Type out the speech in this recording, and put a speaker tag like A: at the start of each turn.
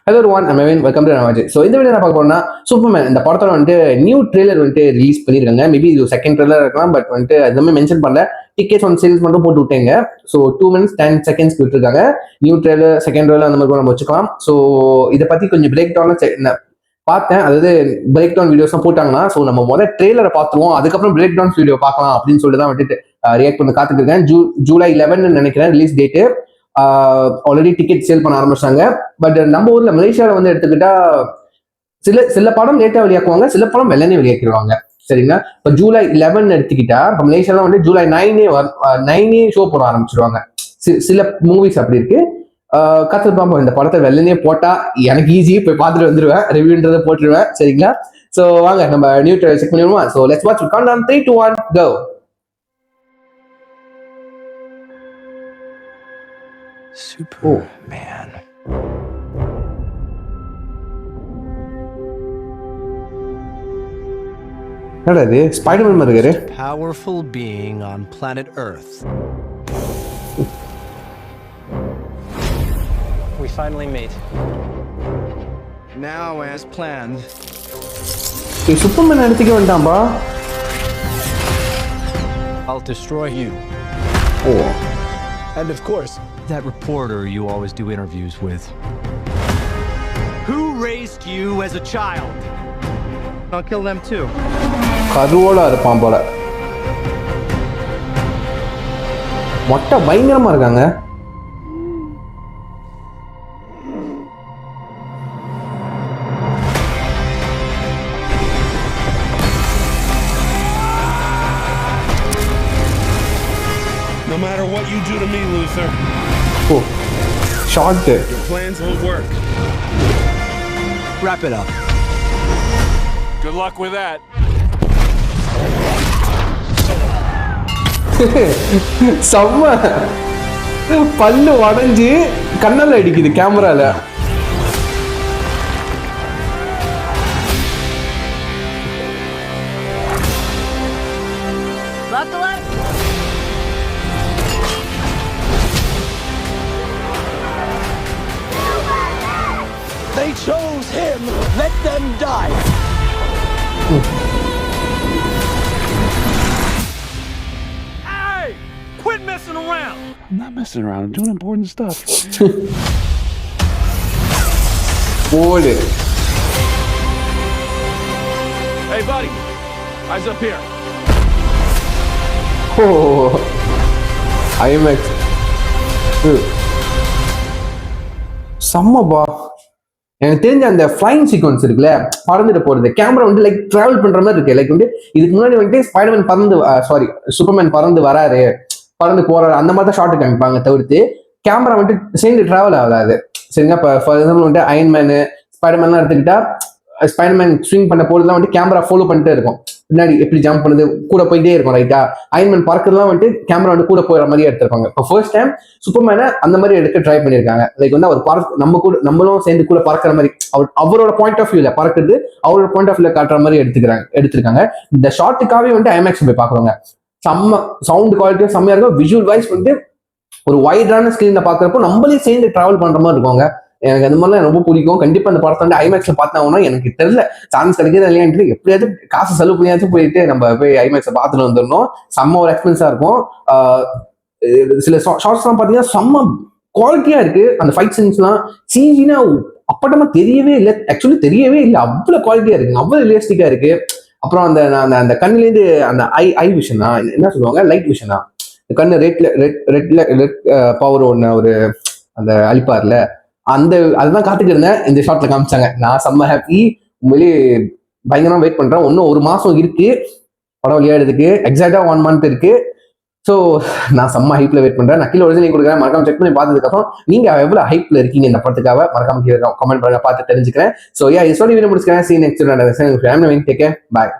A: Hello ஒன் அமேன் welcome to நவாஜ். ஸோ இந்த வீடியோ நான் பார்க்க போனா சூப்பர்மேன் இந்த படத்தோட வந்துட்டு நியூ ட்ரெய்லர் வந்துட்டு ரிலீஸ் பண்ணியிருக்காங்க. மேபி இது செகண்ட் ட்ரெய்லர் இருக்கலாம், பட் வந்துட்டு அதுவுமே மென்ஷன் பண்ணல. டிக்கெட்ஸ் வந்து சேல்ஸ் மட்டும் போட்டு விட்டேங்க. ஸோ 2 minutes 10 seconds விட்டுருக்காங்க. நியூ ட்ரெய்லர், செகண்ட் ட்ரெய்லர் அந்த மாதிரி நம்ம வச்சுக்கலாம். ஸோ இதை பத்தி கொஞ்சம் பிரேக் டவுன்ல பார்த்தேன். அதாவது பிரேக் டவுன் வீடியோஸ் போட்டாங்கன்னா, ஸோ நம்ம முதல்ல ட்ரெய்லரை பார்த்துருவோம், அதுக்கப்புறம் பிரேக் டவுன் வீடியோ பார்க்கலாம் அப்படின்னு சொல்லிட்டு தான் வந்துட்டு ரியாக்ட் பண்ணி காத்துட்டு இருக்கேன். ஜூலை 11 நினைக்கிறேன் release date. Already ticket sale பண்ண ஆரம்பிச்சாங்க. பட் நம்ம ஊர்ல மலேசியாவில் வந்து எடுத்துக்கிட்டா சில படம் லேட்டா வெளியாக்குவாங்க, சில படம் வெள்ளனே வெளியாக்கிடுவாங்க. சரிங்களா? இப்போ ஜூலை 11 எடுத்துக்கிட்டா இப்போ மலேசியால வந்து ஜூலை 9 ஷோ போட ஆரம்பிச்சிருவாங்க. சில மூவிஸ் அப்படி இருக்கு. கத்துப்பாம்போ இந்த படத்தை வெள்ளனே போட்டா எனக்கு ஈஸி, போய் பார்த்துட்டு வந்துருவேன், ரிவ்யூன்றதை போட்டுருவேன். சரிங்களா? ஸோ வாங்க நம்ம நியூ ட்ரெய்லர் செக் பண்ணிடுவோமா? So let's watch countdown 3 2 1 go.
B: Superman.
A: என்னது ஸ்பைடர்மேன் மாதிரி இருக்கு.
B: Powerful being on planet Earth. We finally meet. Now as planned.
A: Superman எடுத்துக்க வேண்டாம்பா.
B: I'll destroy you.
A: Oh.
B: And of course, that reporter you always do interviews with. Who raised you as a child? I'll kill them too.
A: கருவோட இருப்பான் போல. மொட்டை பயங்கரமா இருக்காங்க.
C: No matter what you do to me, Luther.
A: Oh, shot.
C: Your plans won't work.
B: Wrap it up.
C: Good luck with that.
A: செம்ம பல்லு உடஞ்சி கண்ணல்ல அடிக்குது கேமரால.
B: They chose him. Let them die.
C: Hey! Quit messing around.
D: I'm not messing around. I'm doing important stuff.
A: ஓடு.
C: Hey, buddy. Eyes up here.
A: Oh. IMAX. செம்மப்பா. எனக்கு தெரிஞ்ச அந்த flying sequence இருக்குல்ல, பறந்துட்டு போறது, கேமரா வந்து லைக் டிராவல் பண்ற மாதிரி இருக்கு. லைக் வந்து இதுக்கு முன்னாடி வந்துட்டு ஸ்பைடர்மேன் சூப்பர்மேன் பறந்து வராரு, பறந்து போறாரு, அந்த மாதிரி தான் ஷார்ட் காமிப்பாங்க. தவிர்த்து கேமரா வந்துட்டு சேர்ந்து டிராவல் ஆகாது. சரிங்களா? இப்போ ஃபார் எக்ஸாம்பிள் வந்துட்டு அயன்மேனு ஸ்பைடர்மேன்லாம் எடுத்துக்கிட்டா, ஸ்பைடர்மேன் ஸ்விங் பண்ண போறதுலாம் வந்துட்டு கேமரா ஃபாலோ பண்ணிட்டே இருக்கும். பின்னாடி எப்படி ஜம்ப் பண்ணுது கூட போயிட்டே இருக்கும். ரைட்டா? அயன்மேன் பறக்கிறதுலாம் வந்துட்டு கேமரா வந்து கூட போகிற மாதிரியே எடுத்திருப்பாங்க. இப்போ ஃபர்ஸ்ட் டைம் சூப்பர்மேனை அந்த மாதிரி எடுக்க ட்ரை பண்ணியிருக்காங்க. லைக் வந்து அவர் நம்மளும் சேர்ந்து கூட பறக்கிற மாதிரி, அவரோட பாயிண்ட் ஆஃப் வியூல பறக்குறது, அவரோட பாயிண்ட் ஆஃப் வியூல காட்டுற மாதிரி எடுத்திருக்காங்க. இந்த ஷார்ட்டுக்காவே வந்துட்டு ஐமேக்ஸ் போய் பார்க்குறவங்க செம்ம சவுண்ட் குவாலிட்டியும் செம்மையா இருக்கும். விஷுவல் வைஸ் வந்து ஒரு வைடான ஸ்கிரீன்ல பாக்குறப்போ நம்மளே சேர்ந்து டிராவல் பண்ற மாதிரி இருக்குங்க. எனக்கு அந்த மாதிரிலாம் ரொம்ப பிடிக்கும். கண்டிப்பா அந்த படத்தை வந்து ஐமேக்ஸ்ல பார்த்தாங்கன்னா, எனக்கு தெரியல சான்ஸ் கிடைக்கிறது இல்லையான்ட்டு எப்படியாவது காசு செலவு பண்ணியாச்சும் போயிட்டு நம்ம போய் ஐமேக்ஸை பார்த்துட்டு வந்துடணும். செம்ம ஒரு எக்ஸ்பென்ஸா இருக்கும். சில ஷார்ட்ஸ் எல்லாம் பாத்தீங்கன்னா செம்ம குவாலிட்டியா இருக்கு. அந்த ஃபைட் சீன்ஸ்லாம் சிஜினா அப்பட்டமா தெரியவே இல்லை, ஆக்சுவலி தெரியவே இல்லை, அவ்வளவு குவாலிட்டியா இருக்கு, அவ்வளவு ரியலிஸ்டிக்கா இருக்கு. அப்புறம் அந்த அந்த கண்ணுலேருந்து அந்த ஐ விஷனா என்ன சொல்லுவாங்க, லைட் விஷனா, கண்ணு ரெட் பவர் ஒன்று ஒரு அந்த அழிப்பார்ல, அதுதான் காத்துட்டு இருந்தேன். இந்த ஷார்ட்ல காமிச்சாங்க. நான் செம்ம ஹாப்பி. உண்மையிலேயே பயங்கரமா வெயிட் பண்றேன். இன்னும் 1 மாசம் இருக்கு படம் விளையாடுறதுக்கு. எக்ஸாக்டா 1 month இருக்கு. ஸோ நான் செம்ம ஹைப்ல வெயிட் பண்றேன். நான் கீழே ஒரிஜினல் கொடுக்குறேன், மறக்காம செக் பண்ணி பார்த்ததுக்கு அப்புறம் நீங்க எவ்வளவு ஹைப்ல இருக்கீங்க இந்த படத்துக்காக மறக்காம கமெண்ட் பண்ணுங்க, பார்த்து தெரிஞ்சுக்கிறேன். ஸோ இதோட வீடியோ முடிச்சுக்கிறேன். See you next time. Take care. Bye.